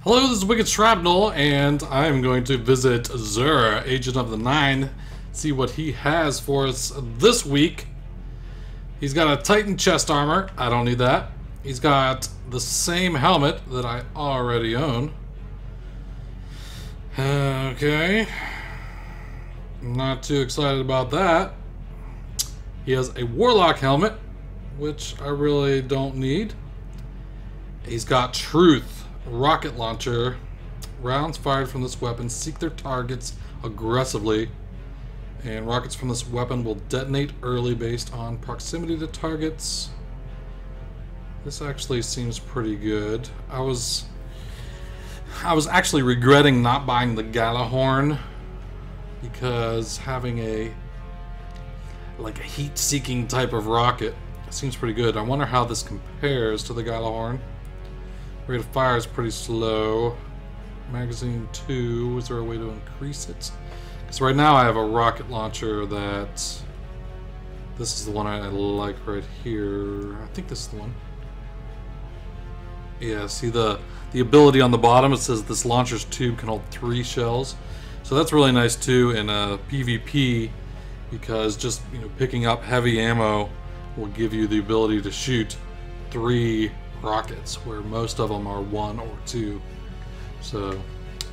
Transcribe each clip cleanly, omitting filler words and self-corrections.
Hello, this is Wicked Shrapnel, and I'm going to visit Xur, Agent of the Nine, see what he has for us this week. He's got a Titan chest armor. I don't need that. He's got the same helmet that I already own. Okay. Not too excited about that. He has a Warlock helmet, which I really don't need. He's got Truth. Rocket launcher. Rounds fired from this weapon seek their targets aggressively, and rockets from this weapon will detonate early based on proximity to targets. This actually seems pretty good. I was actually regretting not buying the Gjallarhorn, because having a heat-seeking type of rocket seems pretty good. I wonder how this compares to the Gjallarhorn. Rate of fire is pretty slow. Magazine 2, is there a way to increase it? Because right now I have a rocket launcher that... This is the one I like right here. I think this is the one. Yeah, see the ability on the bottom, it says this launcher's tube can hold 3 shells. So that's really nice too in a PvP, because just picking up heavy ammo will give you the ability to shoot 3 rockets, where most of them are 1 or 2. So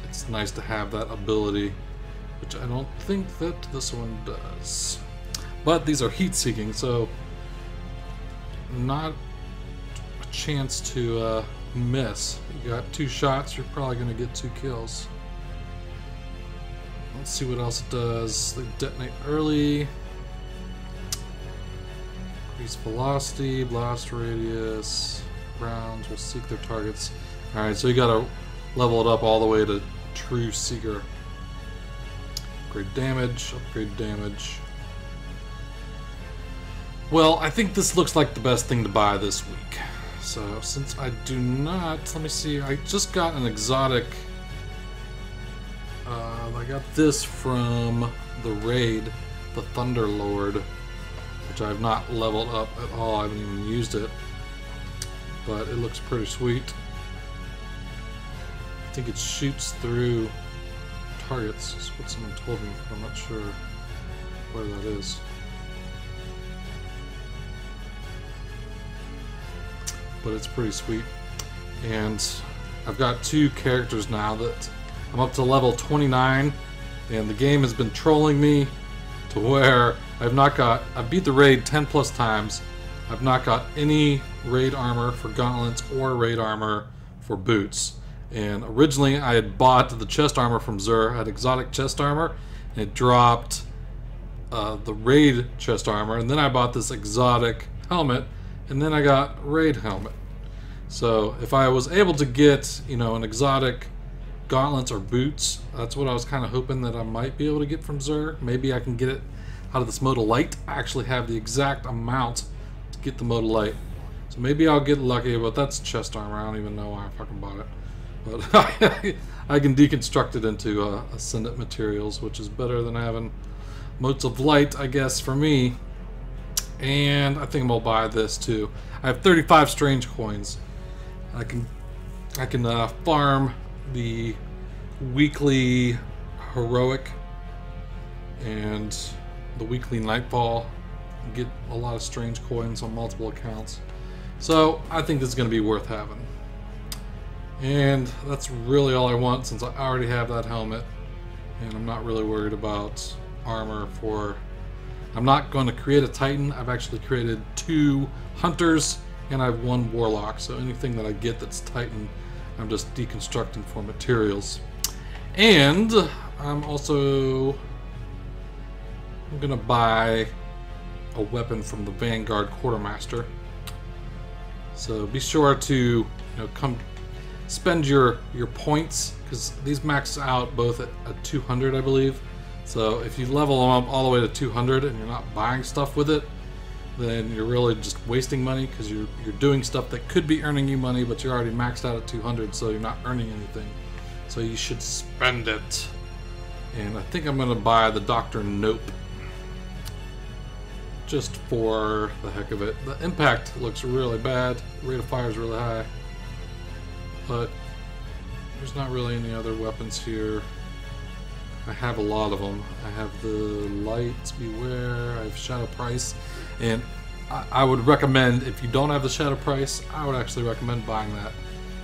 it's nice to have that ability, which I don't think that this one does. But these are heat-seeking, so not a chance to miss. You got 2 shots, you're probably going to get 2 kills. Let's see what else it does. They detonate early. Increase velocity, blast radius. Rounds will seek their targets. Alright, so you gotta level it up all the way to True Seeker. Upgrade damage, upgrade damage. Well, I think this looks like the best thing to buy this week. So, since I do not... Let me see, I just got an exotic... I got this from the raid, the Thunderlord, which I have not leveled up at all. I haven't even used it. But it looks pretty sweet. I think it shoots through targets, is what someone told me, but I'm not sure where that is. But it's pretty sweet. And I've got 2 characters now that I'm up to level 29, and the game has been trolling me to where I've beat the raid 10 plus times. I've not got any raid armor for gauntlets or raid armor for boots. And originally I had bought the chest armor from Xur, had exotic chest armor, and it dropped the raid chest armor, and then I bought this exotic helmet, and then I got raid helmet. So if I was able to get, an exotic gauntlets or boots, that's what I was kind of hoping that I might be able to get from Xur. Maybe I can get it out of this Modalite. I actually have the exact amount to get the Modalite. So maybe I'll get lucky, but that's chest armor. I don't even know why I fucking bought it. But I can deconstruct it into Ascendant materials, which is better than having Motes of Light, I guess, for me. And I think I'm gonna buy this too. I have 35 strange coins. I can farm the weekly heroic and the weekly nightfall, get a lot of strange coins on multiple accounts. So I think this is going to be worth having. And that's really all I want, since I already have that helmet, and I'm not really worried about armor for... I'm not going to create a Titan. I've actually created 2 Hunters, and I have 1 Warlock, so anything that I get that's Titan, I'm just deconstructing for materials. And I'm also gonna buy a weapon from the Vanguard Quartermaster. So be sure to come spend your points, because these max out both at 200, I believe. So if you level them up all the way to 200 and you're not buying stuff with it, then you're really just wasting money, because you're doing stuff that could be earning you money, but you're already maxed out at 200, so you're not earning anything. So you should spend it. And I think I'm going to buy the Dr. Nope, just for the heck of it. The impact looks really bad, the rate of fire is really high, but there's not really any other weapons here. I have a lot of them. I have the Lights Beware, I have Shadow Price, and I would recommend, if you don't have the Shadow Price, I would actually recommend buying that.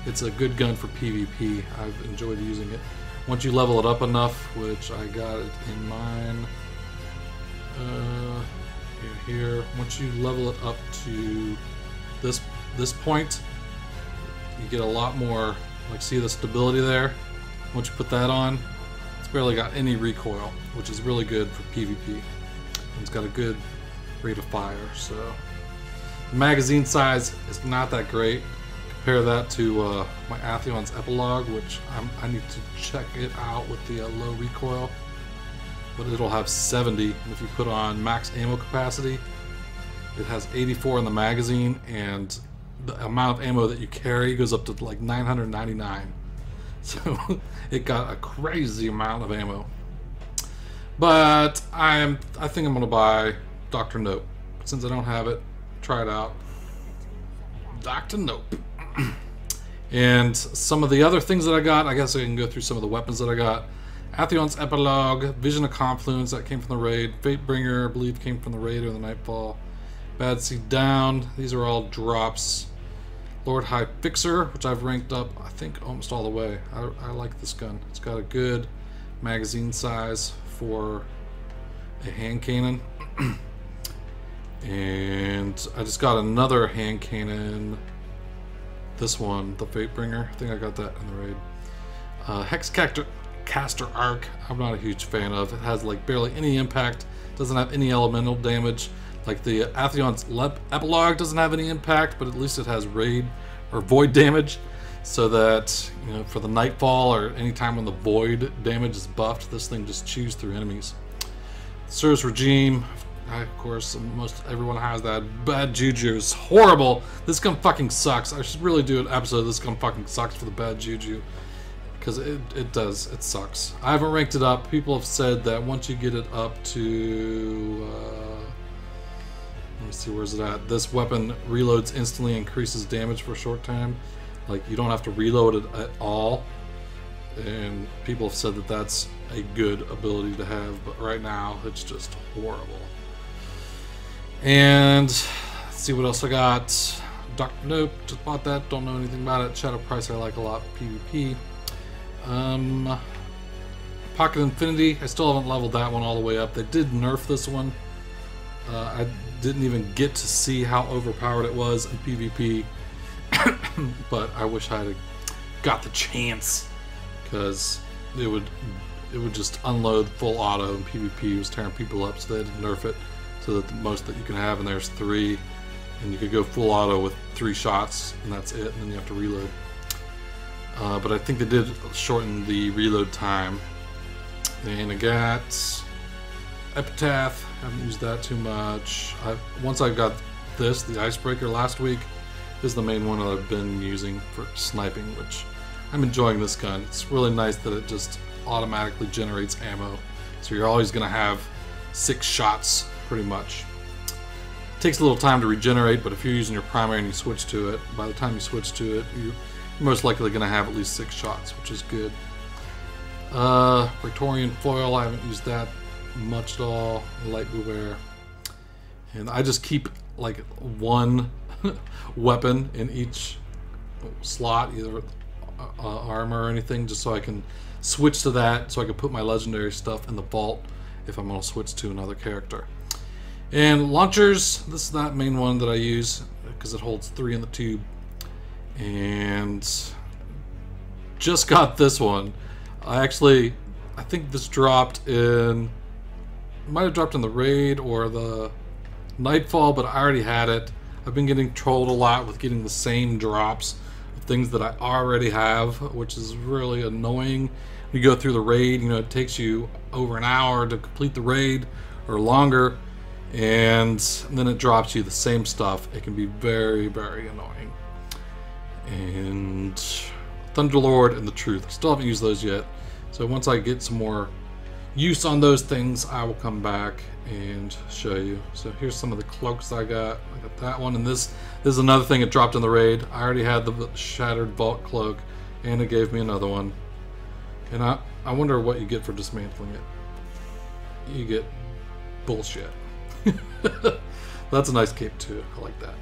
It's a good gun for PvP. I've enjoyed using it. Once you level it up enough, which I got it in mine, here. Once you level it up to this point, you get a lot more. Like, see the stability there? Once you put that on, it's barely got any recoil, which is really good for PvP. And it's got a good rate of fire. So the magazine size is not that great. Compare that to my Atheon's Epilogue, which I need to check it out with the low recoil. But it'll have 70, and if you put on max ammo capacity, it has 84 in the magazine, and the amount of ammo that you carry goes up to like 999. So it got a crazy amount of ammo. But I think I'm gonna buy Dr. Nope. Since I don't have it, try it out. Dr. Nope. And some of the other things that I got, I guess I can go through some of the weapons that I got. Atheon's Epilogue, Vision of Confluence, that came from the raid. Fatebringer, I believe, came from the raid or the Nightfall. Bad Seed Down, these are all drops. Lord High Fixer, which I've ranked up, I think, almost all the way. I like this gun. It's got a good magazine size for a hand cannon. And I just got another hand cannon. This one, the Fatebringer. I think I got that in the raid. Hexcaster Arc, I'm not a huge fan of. It has like barely any impact. Doesn't have any elemental damage. Like the Atheon's Epilogue doesn't have any impact, but at least it has raid or void damage. So that, you know, for the Nightfall or any time when the void damage is buffed, this thing just chews through enemies. Sur's Regime, of course, most everyone has that. Bad Juju is horrible. This gun fucking sucks. I should really do an episode of This Gun Fucking Sucks for the Bad Juju. Because it does. It sucks. I haven't ranked it up. People have said that once you get it up to... let me see, where's it at? This weapon reloads instantly, increases damage for a short time. Like, you don't have to reload it at all. And people have said that that's a good ability to have. But right now, it's just horrible. And let's see what else I got. Dr. Nope, just bought that. Don't know anything about it. Shadow Price I like a lot. PvP. Pocket Infinity, I still haven't leveled that one all the way up. They did nerf this one. I didn't even get to see how overpowered it was in PvP, but I wish I had got the chance, because it would just unload full auto in PvP. It was tearing people up, so they had to nerf it so that the most that you can have, and there's 3, and you could go full auto with 3 shots, and that's it, and then you have to reload. But I think they did shorten the reload time. And I got Epitaph. Haven't used that too much. Once I got this, the Icebreaker last week, this is the main one that I've been using for sniping, which I'm enjoying this gun. It's really nice that it just automatically generates ammo. So you're always going to have 6 shots, pretty much. It takes a little time to regenerate, but if you're using your primary and you switch to it, by the time you switch to it, you're most likely going to have at least 6 shots, which is good. Praetorian Foil, I haven't used that much at all. Light Beware. And I just keep like one weapon in each slot, either armor or anything, just so I can switch to that, so I can put my legendary stuff in the vault if I'm going to switch to another character. And launchers, this is that main one that I use because it holds 3 in the tube. And just got this one. I think this dropped in, might have dropped in the raid or the Nightfall, but I already had it. I've been getting trolled a lot with getting the same drops of things that I already have, which is really annoying. You go through the raid, you know, it takes you over an hour to complete the raid or longer, and then it drops you the same stuff. It can be very, very annoying. And Thunderlord and the Truth. I still haven't used those yet. So once I get some more use on those things, I will come back and show you. So here's some of the cloaks I got. I got that one, and this is another thing that dropped in the raid. I already had the Shattered Vault Cloak, And it gave me another one. And I wonder what you get for dismantling it. You get bullshit. That's a nice cape too. I like that.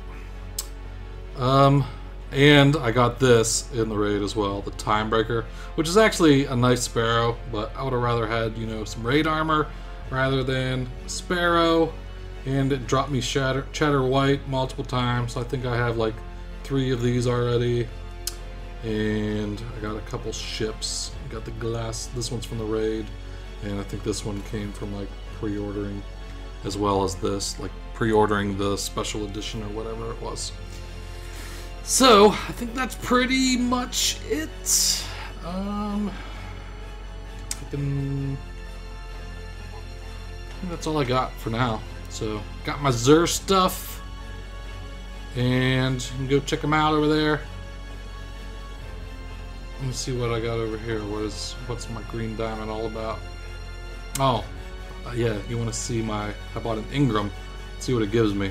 And I got this in the raid as well, the Timebreaker, which is actually a nice Sparrow, but I would have rather had, you know, some raid armor rather than a Sparrow. And it dropped me Chatter White multiple times, so I think I have like 3 of these already. And I got a couple ships. I got the glass, this one's from the raid, and I think this one came from like pre-ordering, as well as this, like pre-ordering the special edition or whatever it was. So I think that's pretty much it. I think that's all I got for now. So got my Xur stuff, and you can go check them out over there. Let me see what I got over here. What's my green diamond all about? Oh, yeah, you want to see I bought an Ingram. Let's see what it gives me.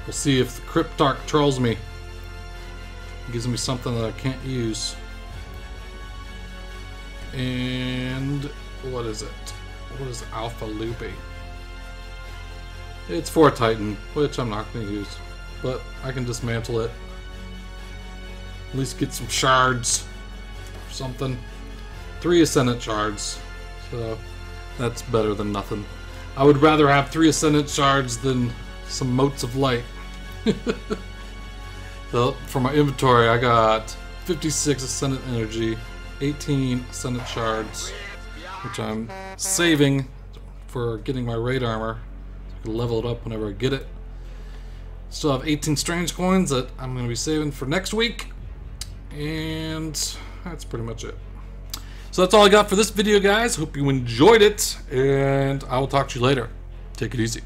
We'll see if the Cryptarch trolls me. It gives me something that I can't use. And what is it? What is Alpha Loopy? It's for Titan, which I'm not going to use, but I can dismantle it. At least get some shards or something. 3 Ascendant shards, so that's better than nothing. I would rather have 3 Ascendant shards than some Motes of Light. So for my inventory, I got 56 Ascendant Energy, 18 Ascendant shards, which I'm saving for getting my raid armor. I can level it up whenever I get it. Still have 18 strange coins that I'm going to be saving for next week. And that's pretty much it. So that's all I got for this video, guys. Hope you enjoyed it, and I will talk to you later. Take it easy.